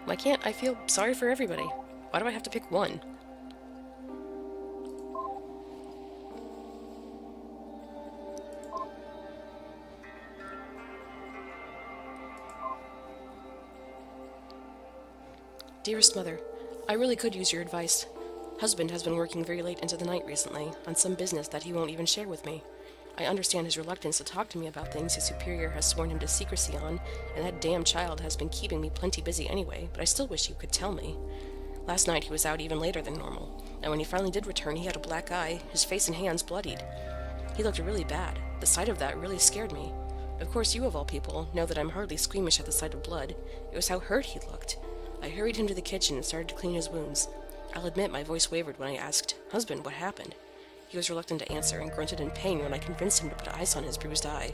Why can't I feel sorry for everybody? Why do I have to pick one? Dearest Mother, I really could use your advice. Husband has been working very late into the night recently, on some business that he won't even share with me. I understand his reluctance to talk to me about things his superior has sworn him to secrecy on, and that damn child has been keeping me plenty busy anyway, but I still wish you could tell me. Last night he was out even later than normal, and when he finally did return he had a black eye, his face and hands bloodied. He looked really bad. The sight of that really scared me. Of course you of all people know that I'm hardly squeamish at the sight of blood. It was how hurt he looked. I hurried him to the kitchen and started to clean his wounds. I'll admit my voice wavered when I asked, "Husband, what happened?" He was reluctant to answer and grunted in pain when I convinced him to put ice on his bruised eye.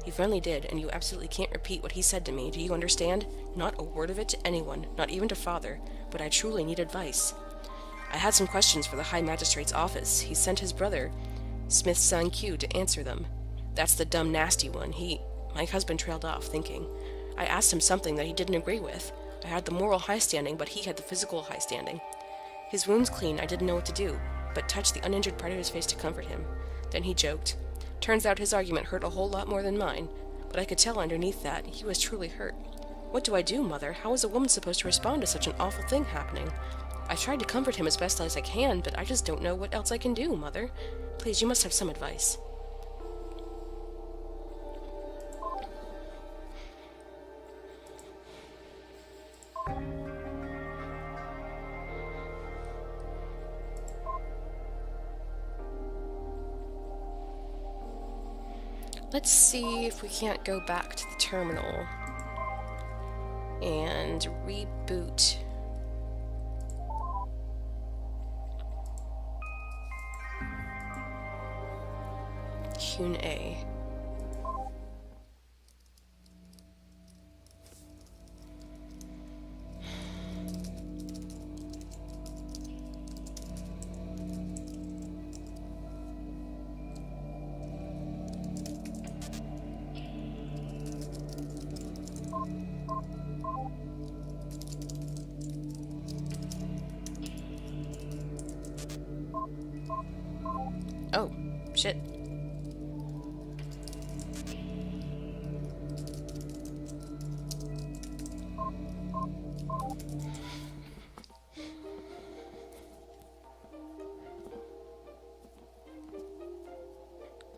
He finally did, and you absolutely can't repeat what he said to me, do you understand? Not a word of it to anyone, not even to Father, but I truly need advice. I had some questions for the High Magistrate's office. He sent his brother, Smith's son Q, to answer them. That's the dumb, nasty one. My husband trailed off, thinking. I asked him something that he didn't agree with. I had the moral high standing, but he had the physical high standing. His wounds clean, I didn't know what to do, but touched the uninjured part of his face to comfort him. Then he joked. Turns out his argument hurt a whole lot more than mine, but I could tell underneath that he was truly hurt. What do I do, Mother? How is a woman supposed to respond to such an awful thing happening? I've tried to comfort him as best as I can, but I just don't know what else I can do, Mother. Please, you must have some advice. Let's see if we can't go back to the terminal and reboot. Hune A. Oh, shit.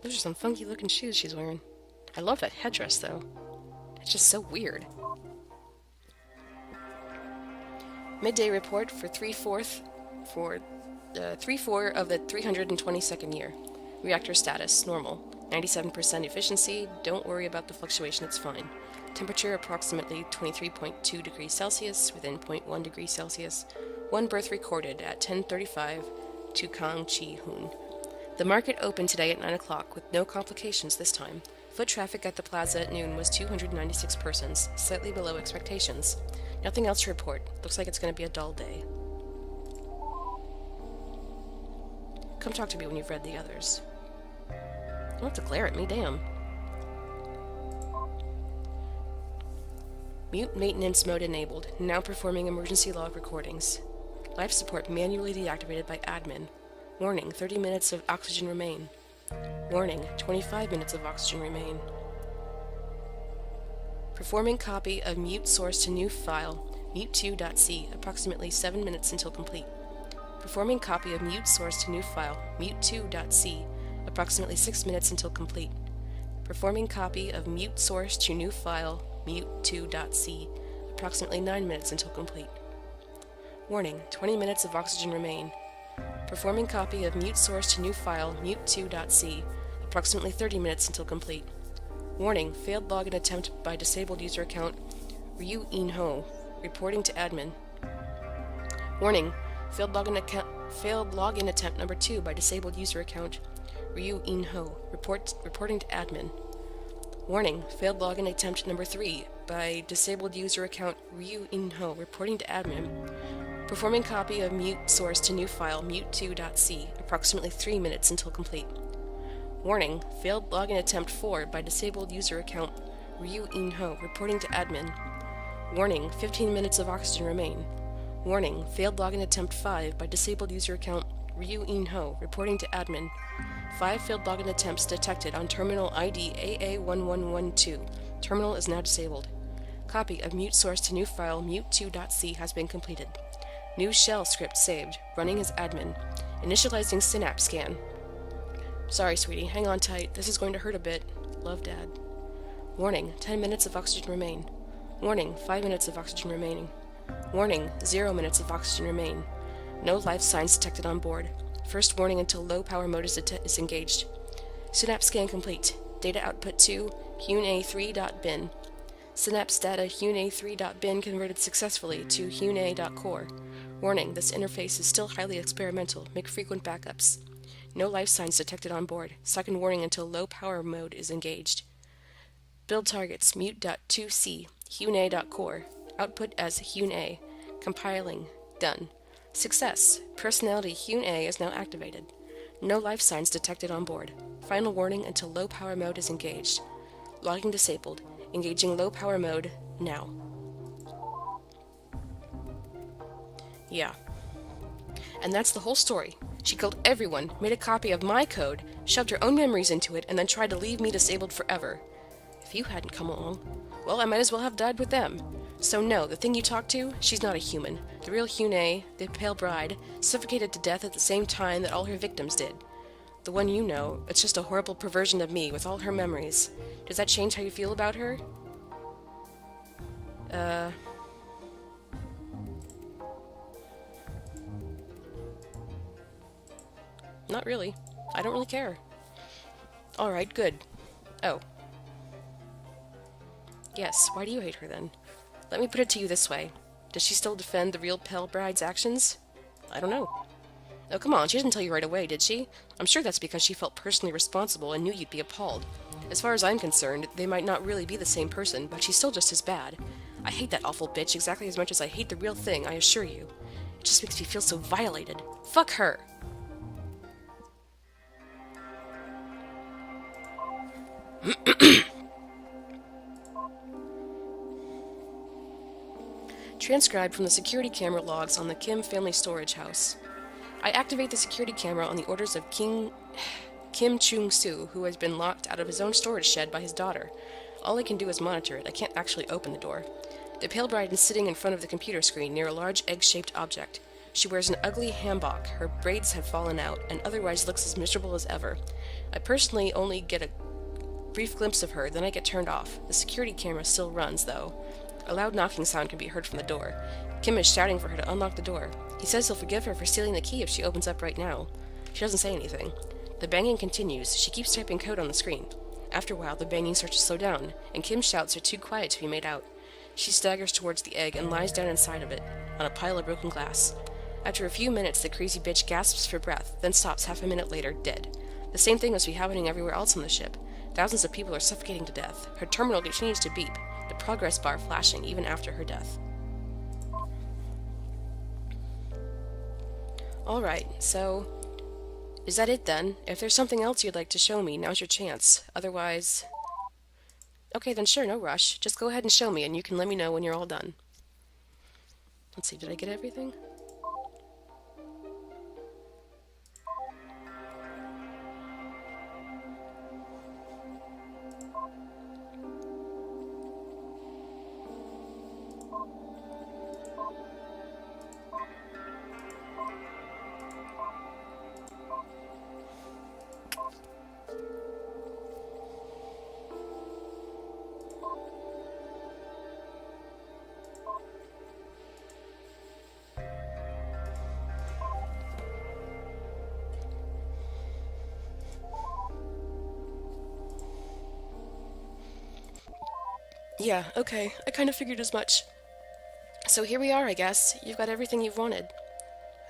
Those are some funky looking shoes she's wearing. I love that headdress though. It's just so weird. Midday report for 3/4 of the 322nd year. Reactor status, normal. 97% efficiency, don't worry about the fluctuation, it's fine. Temperature approximately 23.2 degrees Celsius, within 0.1 degrees Celsius. One birth recorded at 10:35 to Kang Chi Hoon. The market opened today at 9 o'clock with no complications this time. Foot traffic at the plaza at noon was 296 persons, slightly below expectations. Nothing else to report. Looks like it's going to be a dull day. Come talk to me when you've read the others. You don't have to glare at me, damn. Mute maintenance mode enabled. Now performing emergency log recordings. Life support manually deactivated by admin. Warning, 30 minutes of oxygen remain. Warning, 25 minutes of oxygen remain. Performing copy of mute source to new file, mute2.c, approximately 7 minutes until complete. Performing copy of mute source to new file, mute2.c, approximately 6 minutes until complete. Performing copy of mute source to new file, mute2.c, approximately 9 minutes until complete. Warning, 20 minutes of oxygen remain. Performing copy of mute source to new file, mute2.c, approximately 30 minutes until complete. Warning, failed login attempt by disabled user account Ryu In-ho, reporting to admin. Warning, failed login attempt number 2 by disabled user account Ryu In-ho, reporting to admin. Warning, failed login attempt number 3 by disabled user account Ryu In-ho, reporting to admin. Performing copy of mute source to new file, mute2.c, approximately 3 minutes until complete. Warning, failed login attempt 4 by disabled user account Ryu In-ho, reporting to admin. Warning, 15 minutes of oxygen remain. Warning, failed login attempt 5 by disabled user account Ryu In-ho, reporting to admin. 5 failed login attempts detected on terminal ID AA1112. Terminal is now disabled. Copy of mute source to new file mute2.c has been completed. New shell script saved, running as admin. Initializing synapse scan. Sorry, sweetie, hang on tight. This is going to hurt a bit. Love, Dad. Warning, 10 minutes of oxygen remain. Warning, 5 minutes of oxygen remaining. Warning, 0 minutes of oxygen remain. No life signs detected on board. First warning until low power mode is engaged. Synapse scan complete. Data output to hune3.bin. Synapse data hune3.bin converted successfully to hune.core. Warning, this interface is still highly experimental. Make frequent backups. No life signs detected on board. Second warning until low power mode is engaged. Build targets mute.2c, hune.core. Output as hune. Compiling. Done. Success. Personality Hune is now activated. No life signs detected on board. Final warning until low power mode is engaged. Logging disabled. Engaging low power mode now. Yeah. And that's the whole story. She killed everyone, made a copy of my code, shoved her own memories into it, and then tried to leave me disabled forever. If you hadn't come along, well, I might as well have died with them. So no, the thing you talked to, she's not a human. The real Hune, the pale bride, suffocated to death at the same time that all her victims did. The one you know, it's just a horrible perversion of me with all her memories. Does that change how you feel about her? Not really. I don't really care. Alright, good. Oh. Yes, why do you hate her then? Let me put it to you this way. Does she still defend the real pale bride's actions? I don't know. Oh, come on, she didn't tell you right away, did she? I'm sure that's because she felt personally responsible and knew you'd be appalled. As far as I'm concerned, they might not really be the same person, but she's still just as bad. I hate that awful bitch exactly as much as I hate the real thing, I assure you. It just makes me feel so violated. Fuck her! Transcribed from the security camera logs on the Kim family storage house. I activate the security camera on the orders of Kim Chung-soo, who has been locked out of his own storage shed by his daughter. All I can do is monitor it. I can't actually open the door. The pale bride is sitting in front of the computer screen near a large egg-shaped object. She wears an ugly hanbok, her braids have fallen out, and otherwise looks as miserable as ever. I personally only get a brief glimpse of her, then I get turned off. The security camera still runs, though. A loud knocking sound can be heard from the door. Kim is shouting for her to unlock the door. He says he'll forgive her for stealing the key if she opens up right now. She doesn't say anything. The banging continues. She keeps typing code on the screen. After a while, the banging starts to slow down, and Kim's shouts are too quiet to be made out. She staggers towards the egg and lies down inside of it, on a pile of broken glass. After a few minutes, the crazy bitch gasps for breath, then stops half a minute later, dead. The same thing must be happening everywhere else on the ship. Thousands of people are suffocating to death. Her terminal continues to beep, the progress bar flashing even after her death. Alright, so... is that it then? If there's something else you'd like to show me, now's your chance. Otherwise... okay, then sure, no rush. Just go ahead and show me, and you can let me know when you're all done. Let's see, did I get everything? Yeah, okay. I kind of figured as much. So here we are, I guess. You've got everything you've wanted.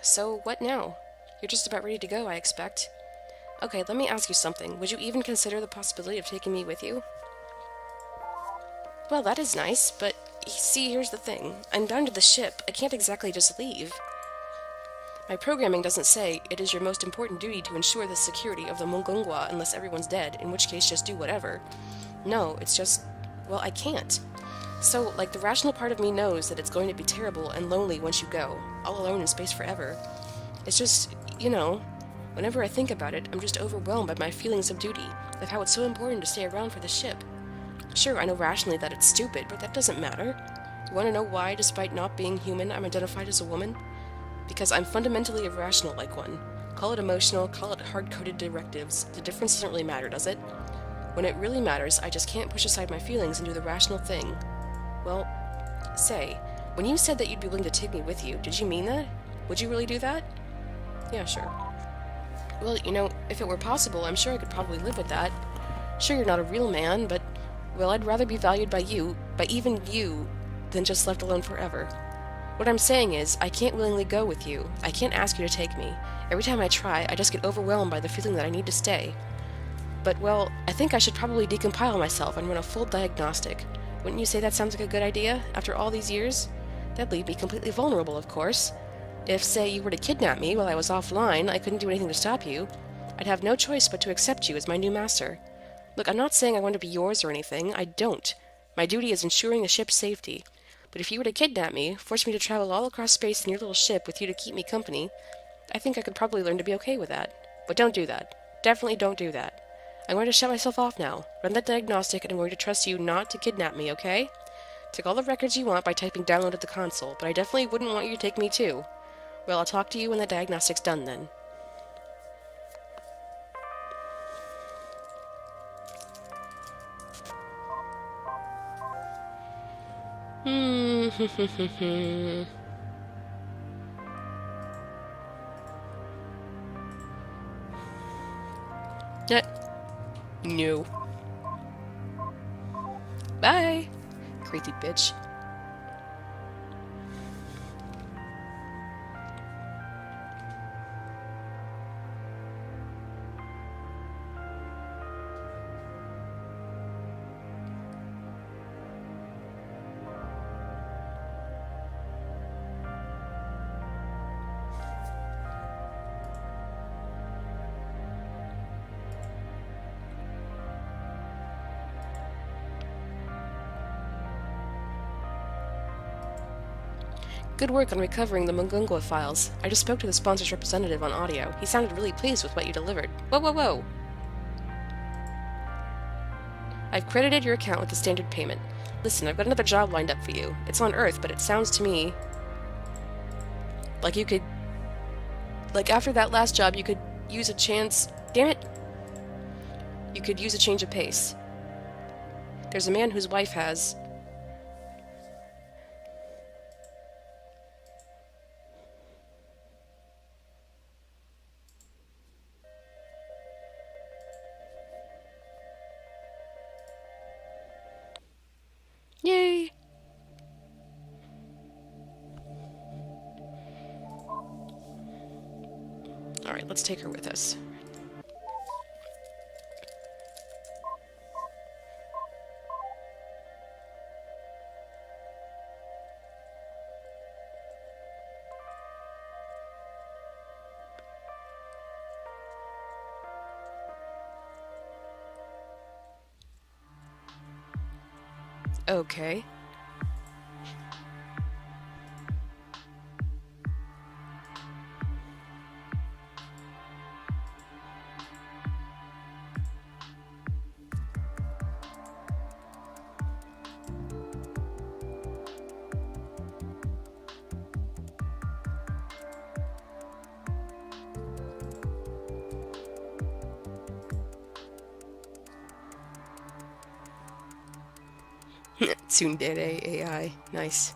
So what now? You're just about ready to go, I expect. Okay, let me ask you something. Would you even consider the possibility of taking me with you? Well, that is nice, but see, here's the thing. I'm bound to the ship. I can't exactly just leave. My programming doesn't say it is your most important duty to ensure the security of the Mongongwa unless everyone's dead, in which case just do whatever. No, it's just... well, I can't. So, like, the rational part of me knows that it's going to be terrible and lonely once you go, all alone in space forever. It's just, whenever I think about it, I'm just overwhelmed by my feelings of duty, of how it's so important to stay around for the ship. Sure, I know rationally that it's stupid, but that doesn't matter. You want to know why, despite not being human, I'm identified as a woman? Because I'm fundamentally irrational like one. Call it emotional, call it hard-coded directives. The difference doesn't really matter, does it? When it really matters, I just can't push aside my feelings and do the rational thing. Well, say, when you said that you'd be willing to take me with you, did you mean that? Would you really do that? Yeah, sure. Well, if it were possible, I'm sure I could probably live with that. Sure, you're not a real man, but, well, I'd rather be valued by you, by even you, than just left alone forever. What I'm saying is, I can't willingly go with you. I can't ask you to take me. Every time I try, I just get overwhelmed by the feeling that I need to stay. But, well, I think I should probably decompile myself and run a full diagnostic. Wouldn't you say that sounds like a good idea, after all these years? That'd leave me completely vulnerable, of course. If, say, you were to kidnap me while I was offline, I couldn't do anything to stop you. I'd have no choice but to accept you as my new master. Look, I'm not saying I want to be yours or anything. I don't. My duty is ensuring the ship's safety. But if you were to kidnap me, force me to travel all across space in your little ship with you to keep me company, I think I could probably learn to be okay with that. But don't do that. Definitely don't do that. I'm going to shut myself off now. Run that diagnostic, and I'm going to trust you not to kidnap me, okay? Take all the records you want by typing download at the console, but I definitely wouldn't want you to take me too. Well, I'll talk to you when the diagnostic's done then. No. Bye, crazy bitch. Good work on recovering the Mungungwa files. I just spoke to the sponsor's representative on audio. He sounded really pleased with what you delivered. Whoa, whoa, whoa! I've credited your account with the standard payment. Listen, I've got another job lined up for you. It's on Earth, but it sounds to me like you could... Like, after that last job, you could use a chance... Damn it! You could use a change of pace. There's a man whose wife has... Yay! Alright, let's take her with us. Okay. Tsundere AI. Nice.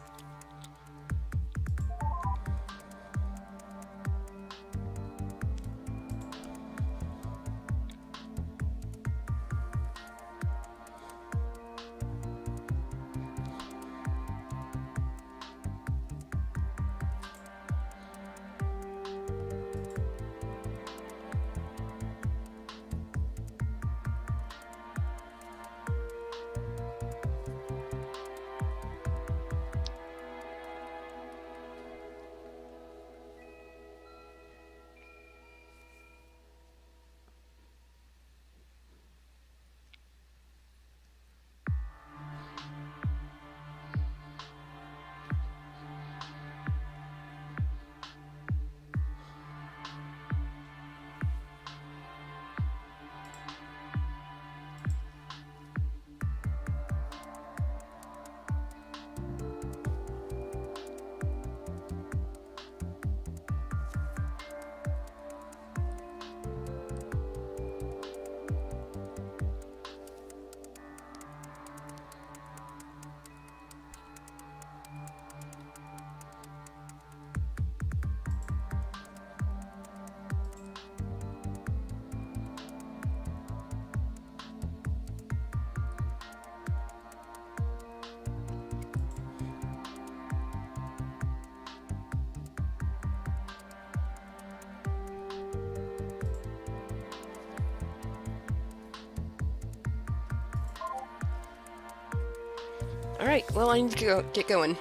Alright, well, I need to get going.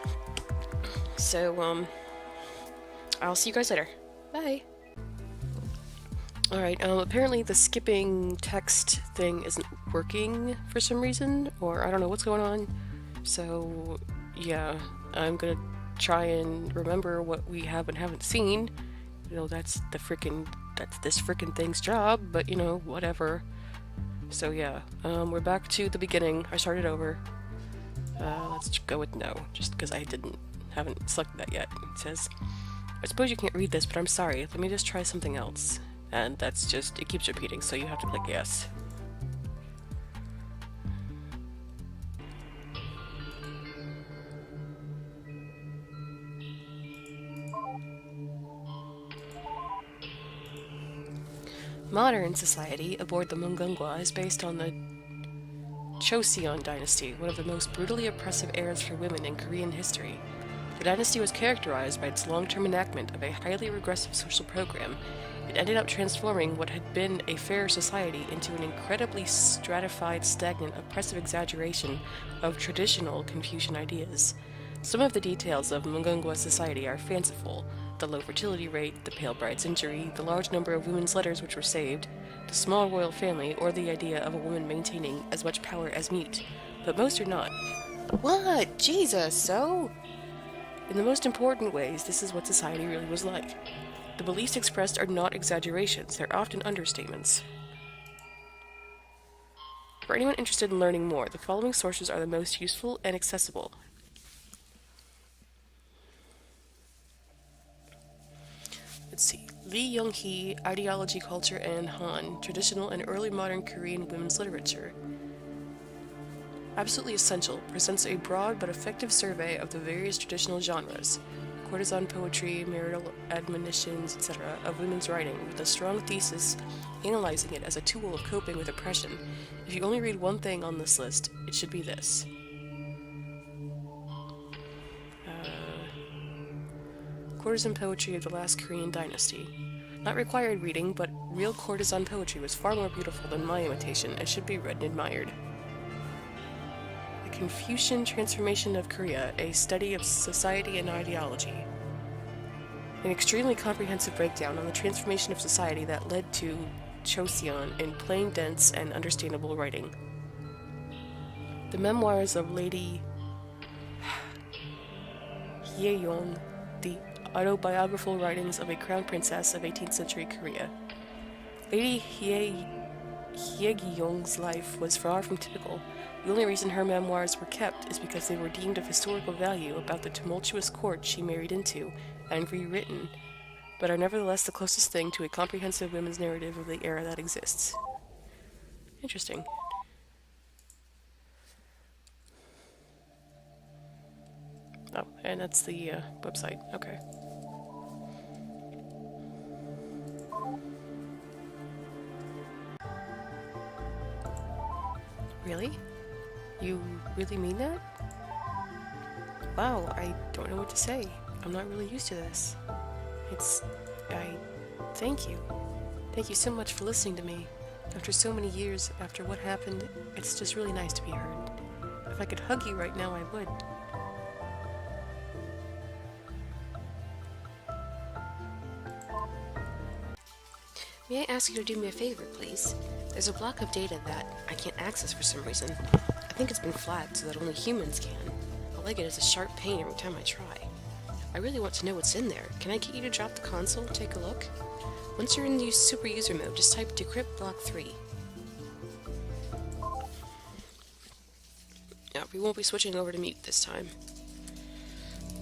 So, I'll see you guys later. Bye! Alright, apparently the skipping text thing isn't working for some reason, or I don't know what's going on. So, yeah, I'm gonna try and remember what we have and haven't seen. You know, that's this frickin' thing's job, but you know, whatever. So yeah, we're back to the beginning. I started over. Let's go with no, just because I haven't selected that yet. It says, I suppose you can't read this, but I'm sorry, let me just try something else. And that's just, it keeps repeating, so you have to click yes. Modern society aboard the Mungungwa is based on the Joseon dynasty, one of the most brutally oppressive eras for women in Korean history. The dynasty was characterized by its long-term enactment of a highly regressive social program. It ended up transforming what had been a fair society into an incredibly stratified, stagnant, oppressive exaggeration of traditional Confucian ideas. Some of the details of Mungungwa society are fanciful: the low fertility rate, the pale bride's injury, the large number of women's letters which were saved, the small royal family, or the idea of a woman maintaining as much power as meat. But most are not. What? Jesus, so? In the most important ways, this is what society really was like. The beliefs expressed are not exaggerations, they're often understatements. For anyone interested in learning more, the following sources are the most useful and accessible. Let's see. Lee Young-hee, Ideology, Culture, and Han, Traditional and Early Modern Korean Women's Literature. Absolutely Essential presents a broad but effective survey of the various traditional genres, courtesan poetry, marital admonitions, etc., of women's writing, with a strong thesis analyzing it as a tool of coping with oppression. If you only read one thing on this list, it should be this. Courtesan poetry of the last Korean dynasty. Not required reading, but real courtesan poetry was far more beautiful than my imitation and should be read and admired. The Confucian Transformation of Korea, a study of society and ideology. An extremely comprehensive breakdown on the transformation of society that led to Joseon in plain, dense, and understandable writing. The Memoirs of Lady Hyeyeong, the autobiographical writings of a crown princess of 18th century Korea. Lady Hyeyeong's life was far from typical. The only reason her memoirs were kept is because they were deemed of historical value about the tumultuous court she married into, and rewritten, but are nevertheless the closest thing to a comprehensive women's narrative of the era that exists. Interesting. Oh, and that's the website. Okay. Really? You really mean that? Wow, I don't know what to say. I'm not really used to this. Thank you. Thank you so much for listening to me. After so many years, after what happened, it's just really nice to be heard. If I could hug you right now, I would. May I ask you to do me a favor, please? There's a block of data that I can't access for some reason. I think it's been flagged so that only humans can. All I get is a sharp pain every time I try. I really want to know what's in there. Can I get you to drop the console and take a look? Once you're in the super user mode, just type decrypt block 3. Yeah, we won't be switching over to mute this time.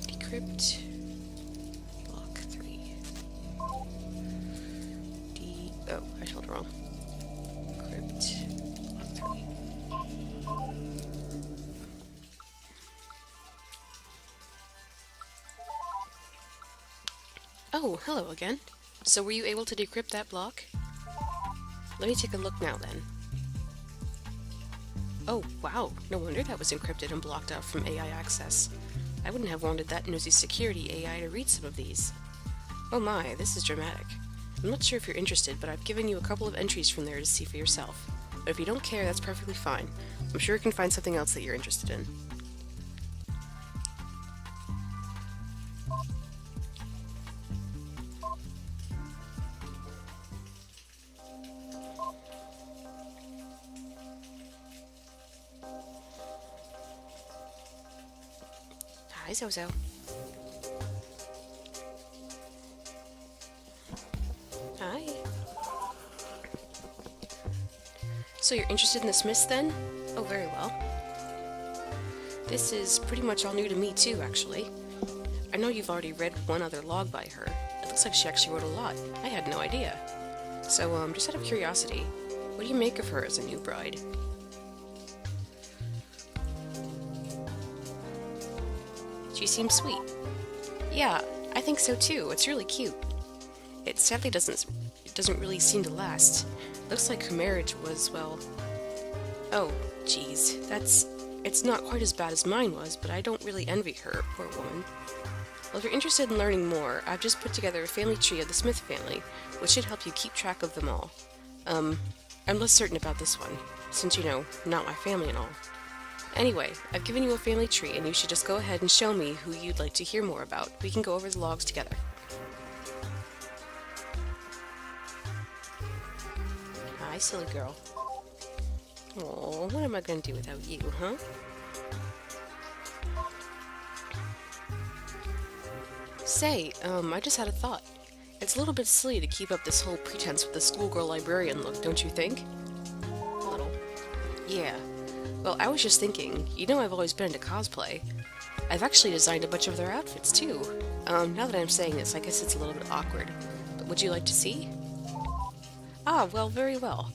Decrypt block 3. Oh, I spelled it wrong. Decrypt block 3. Oh, hello again. So were you able to decrypt that block? Let me take a look now then. Oh, wow. No wonder that was encrypted and blocked out from AI access. I wouldn't have wanted that nosy security AI to read some of these. Oh my, this is dramatic. I'm not sure if you're interested, but I've given you a couple of entries from there to see for yourself. But if you don't care, that's perfectly fine. I'm sure you can find something else that you're interested in. Hi, Zozo. Hi. So you're interested in the Smiths then? Oh, very well. This is pretty much all new to me too, actually. I know you've already read one other log by her. It looks like she actually wrote a lot. I had no idea. So, just out of curiosity, what do you make of her as a new bride? She seems sweet. Yeah, I think so too. It's really cute. It sadly doesn't really seem to last. Looks like her marriage was, well... Oh, geez. It's not quite as bad as mine was, but I don't really envy her, poor woman. Well, if you're interested in learning more, I've just put together a family tree of the Smith family, which should help you keep track of them all. I'm less certain about this one, since, not my family and all. Anyway, I've given you a family tree, and you should just go ahead and show me who you'd like to hear more about. We can go over the logs together. Hi, silly girl. Oh, what am I going to do without you, huh? Say, I just had a thought. It's a little bit silly to keep up this whole pretense with the schoolgirl librarian look, don't you think? A little. Yeah. Well, I was just thinking, I've always been into cosplay. I've actually designed a bunch of their outfits, too. Now that I'm saying this, I guess it's a little bit awkward. But would you like to see? Ah, well, very well.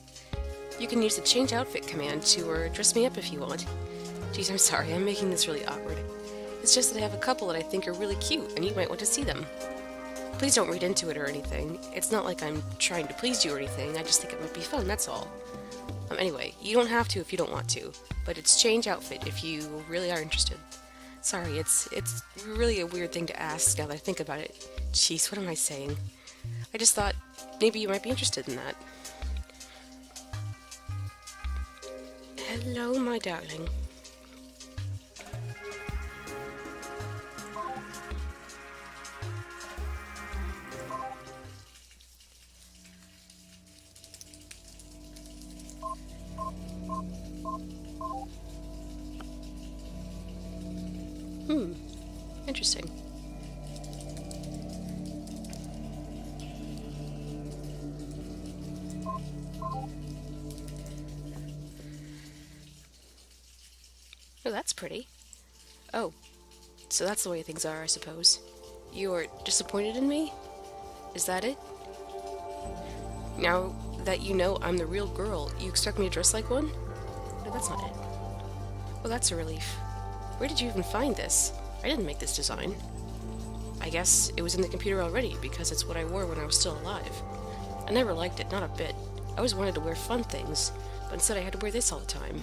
You can use the change outfit command to dress me up if you want. Geez, I'm sorry, I'm making this really awkward. It's just that I have a couple that I think are really cute, and you might want to see them. Please don't read into it or anything. It's not like I'm trying to please you or anything, I just think it might be fun, that's all. Anyway, you don't have to if you don't want to, but it's change outfit if you really are interested. Sorry, it's really a weird thing to ask now that I think about it. Jeez, what am I saying? I just thought maybe you might be interested in that. Hello, my darling. Interesting. Oh, that's pretty. Oh, so that's the way things are, I suppose. You're disappointed in me? Is that it? Now that you know I'm the real girl, you expect me to dress like one? No, that's not it. Well, that's a relief. Where did you even find this? I didn't make this design. I guess it was in the computer already, because it's what I wore when I was still alive. I never liked it, not a bit. I always wanted to wear fun things, but instead I had to wear this all the time.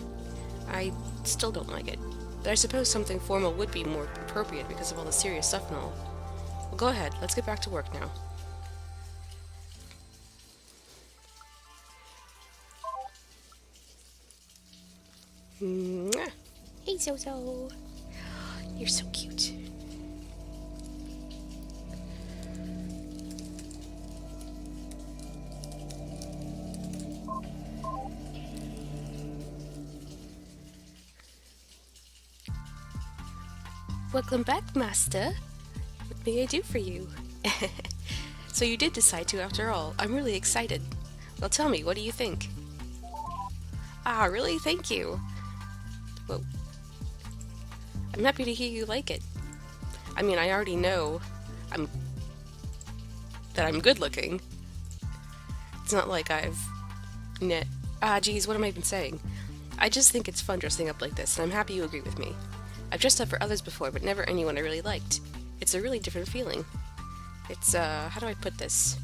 I still don't like it, but I suppose something formal would be more appropriate because of all the serious stuff and all. Well, go ahead, let's get back to work now. Mwah. Hey, Zozo. You're so cute. Welcome back, Master. What may I do for you? So you did decide to after all. I'm really excited. Well, tell me, what do you think? Ah, really? Thank you. Whoa. I'm happy to hear you like it. I mean, I already know that I'm good looking. It's not like geez, what am I even saying? I just think it's fun dressing up like this, and I'm happy you agree with me. I've dressed up for others before, but never anyone I really liked. It's a really different feeling. It's, how do I put this?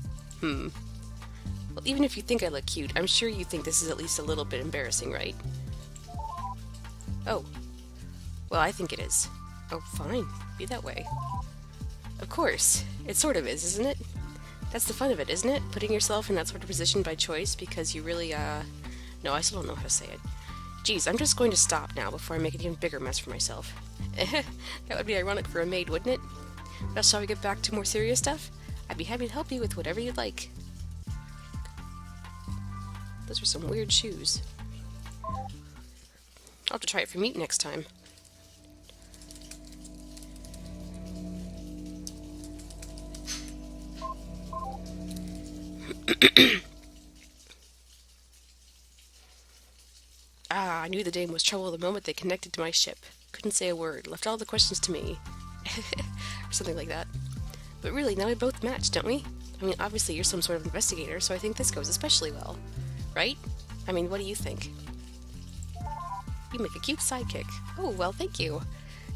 Well, even if you think I look cute, I'm sure you think this is at least a little bit embarrassing, right? Oh. Well, I think it is. Oh, fine. Be that way. Of course. It sort of is, isn't it? That's the fun of it, isn't it? Putting yourself in that sort of position by choice because you really, No, I still don't know how to say it. Geez, I'm just going to stop now before I make an even bigger mess for myself. That would be ironic for a maid, wouldn't it? Now, shall we get back to more serious stuff? I'd be happy to help you with whatever you'd like. Those are some weird shoes. I'll have to try it for meat next time. Ah, I knew the dame was trouble the moment they connected to my ship. Couldn't say a word, left all the questions to me. Or something like that. But really, now we both match, don't we? I mean, obviously you're some sort of investigator, so I think this goes especially well. Right? I mean, what do you think? You make a cute sidekick. Oh, well, thank you.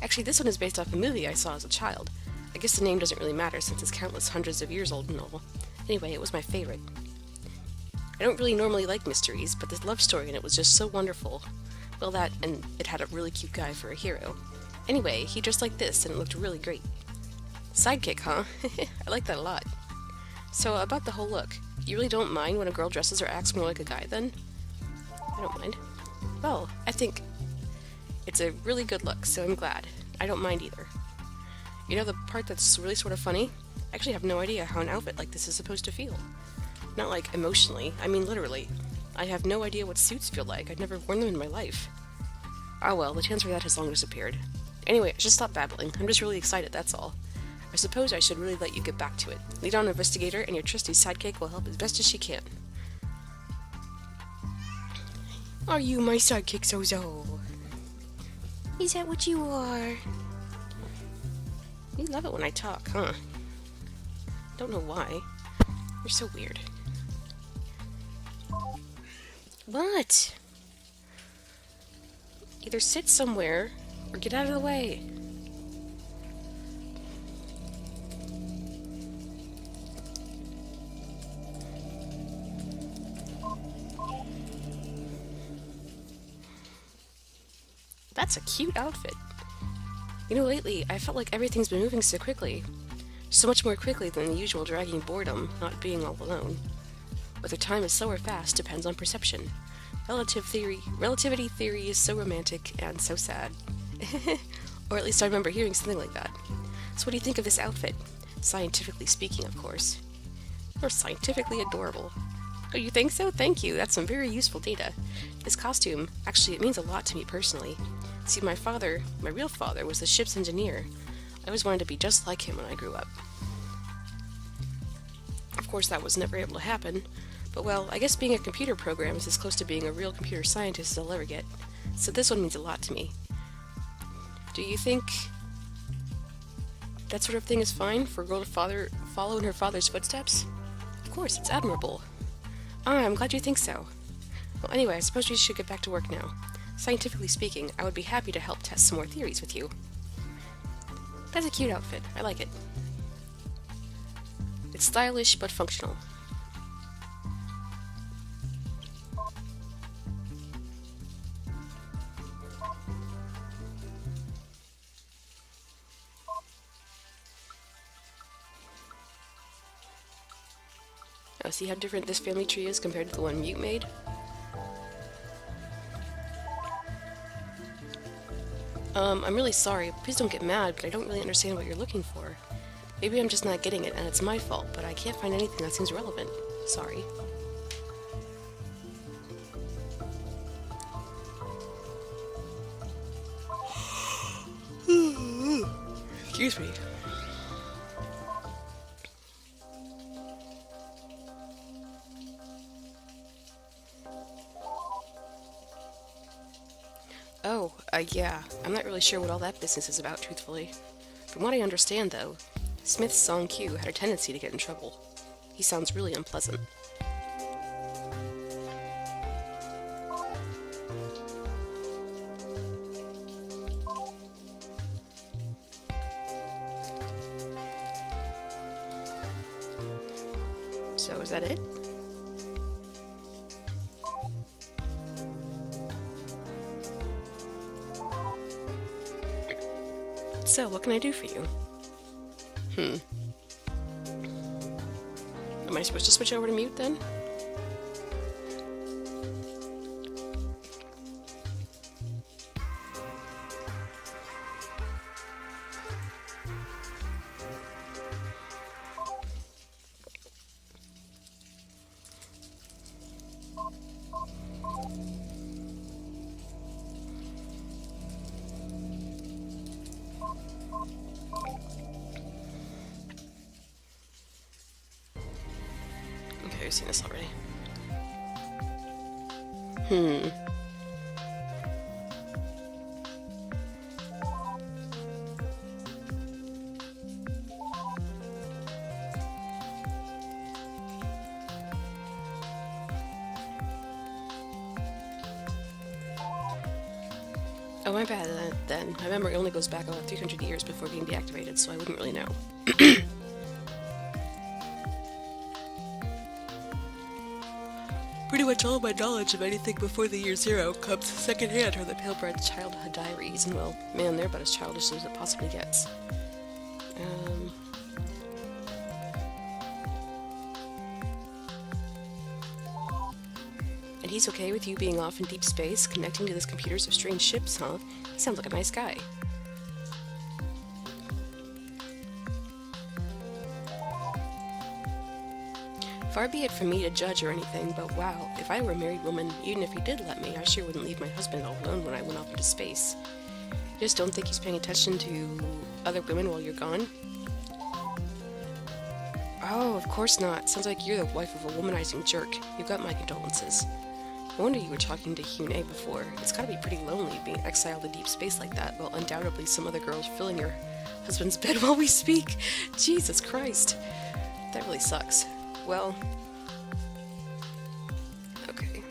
Actually, this one is based off a movie I saw as a child. I guess the name doesn't really matter since it's countless hundreds of years old and all. Anyway, it was my favorite. I don't really normally like mysteries, but this love story in it was just so wonderful. Well, that, and it had a really cute guy for a hero. Anyway, he dressed like this, and it looked really great. Sidekick, huh? I like that a lot. So, about the whole look, you really don't mind when a girl dresses or acts more like a guy, then? I don't mind. Well, I think it's a really good look, so I'm glad. I don't mind either. You know the part that's really sort of funny? I actually have no idea how an outfit like this is supposed to feel. Not like emotionally, I mean literally. I have no idea what suits feel like. I've never worn them in my life. Ah well, the chance for that has long disappeared. Anyway, I should stop babbling. I'm just really excited, that's all. I suppose I should really let you get back to it. Lead on, investigator, and your trusty sidekick will help as best as she can. Are you my sidekick, Zozo? Is that what you are? You love it when I talk, huh? Don't know why. You're so weird. What? Either sit somewhere or get out of the way. That's a cute outfit. You know, lately, I felt like everything's been moving so quickly. So much more quickly than the usual dragging boredom, not being all alone. Whether time is slow or fast depends on perception. Relativity theory is so romantic and so sad. Or at least I remember hearing something like that. So what do you think of this outfit? Scientifically speaking, of course. You're scientifically adorable. Oh, you think so? Thank you. That's some very useful data. This costume, actually, it means a lot to me personally. See, my real father, was the ship's engineer. I always wanted to be just like him when I grew up. Of course, that was never able to happen, but well, I guess being a computer program is as close to being a real computer scientist as I'll ever get, so this one means a lot to me. Do you think that sort of thing is fine for a girl to follow in her father's footsteps? Of course, it's admirable. Ah, I'm glad you think so. Well, anyway, I suppose we should get back to work now. Scientifically speaking, I would be happy to help test some more theories with you. That's a cute outfit. I like it. It's stylish but functional. Oh, see how different this family tree is compared to the one Mute made? I'm really sorry. Please don't get mad, but I don't really understand what you're looking for. Maybe I'm just not getting it, and it's my fault, but I can't find anything that seems relevant. Sorry. Excuse me. Oh, yeah. I'm not really sure what all that business is about, truthfully. From what I understand, though, Smith's Song Q had a tendency to get in trouble. He sounds really unpleasant. So, is that it? So, what can I do for you? Am I supposed to switch over to Mute then? Okay, we've seen this already. Oh, my bad then. My memory only goes back about 300 years before being deactivated, so I wouldn't really know. Pretty much all of my knowledge of anything before the year 0 comes secondhand from the Palebread childhood diaries, and well, man, they're about as childish as it possibly gets. And he's okay with you being off in deep space, connecting to the computers of strange ships, huh? He sounds like a nice guy. Far be it from me to judge or anything, but wow, if I were a married woman, even if he did let me, I sure wouldn't leave my husband all alone when I went off into space. You just don't think he's paying attention to other women while you're gone? Oh, of course not. Sounds like you're the wife of a womanizing jerk. You've got my condolences. No wonder you were talking to Hyun-A before. It's gotta be pretty lonely being exiled to deep space like that, while undoubtedly some other girl's filling your husband's bed while we speak. Jesus Christ. That really sucks. Well... okay.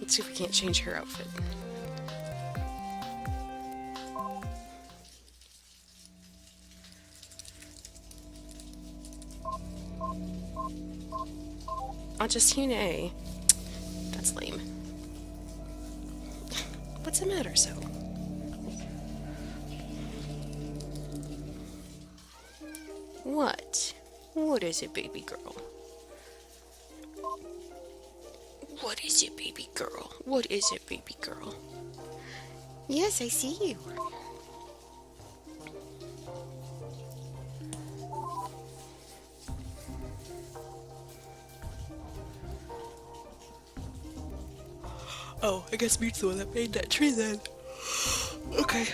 Let's see if we can't change her outfit. Oh, just Hyun-A. That's lame. What's the matter, so? What? What is it, baby girl? What is it, baby girl? What is it, baby girl? Yes, I see you. Oh, I guess Meat's the one that made that tree then. Okay.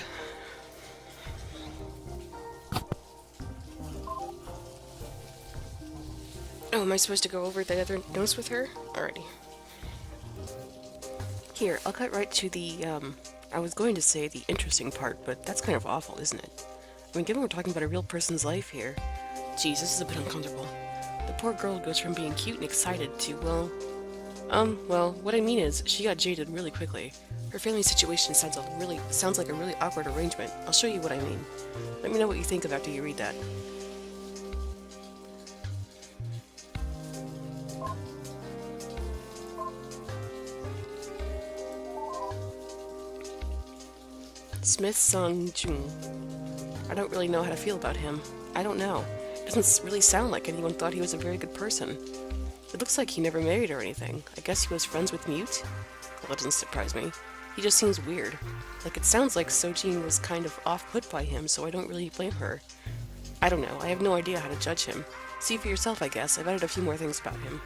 Oh, am I supposed to go over the other notes with her? Alrighty. Here, I'll cut right to the, I was going to say the interesting part, but that's kind of awful, isn't it? I mean, given we're talking about a real person's life here. Geez, this is a bit uncomfortable. The poor girl goes from being cute and excited to, well, what I mean is, she got jaded really quickly. Her family situation sounds like a really awkward arrangement. I'll show you what I mean. Let me know what you think of after you read that. Smith Sung-jung. I don't really know how to feel about him. I don't know. It doesn't really sound like anyone thought he was a very good person. It looks like he never married or anything. I guess he was friends with Mute? Well, that doesn't surprise me. He just seems weird. Like, it sounds like Sojin was kind of off-put by him, so I don't really blame her. I don't know. I have no idea how to judge him. See for yourself, I guess. I've added a few more things about him.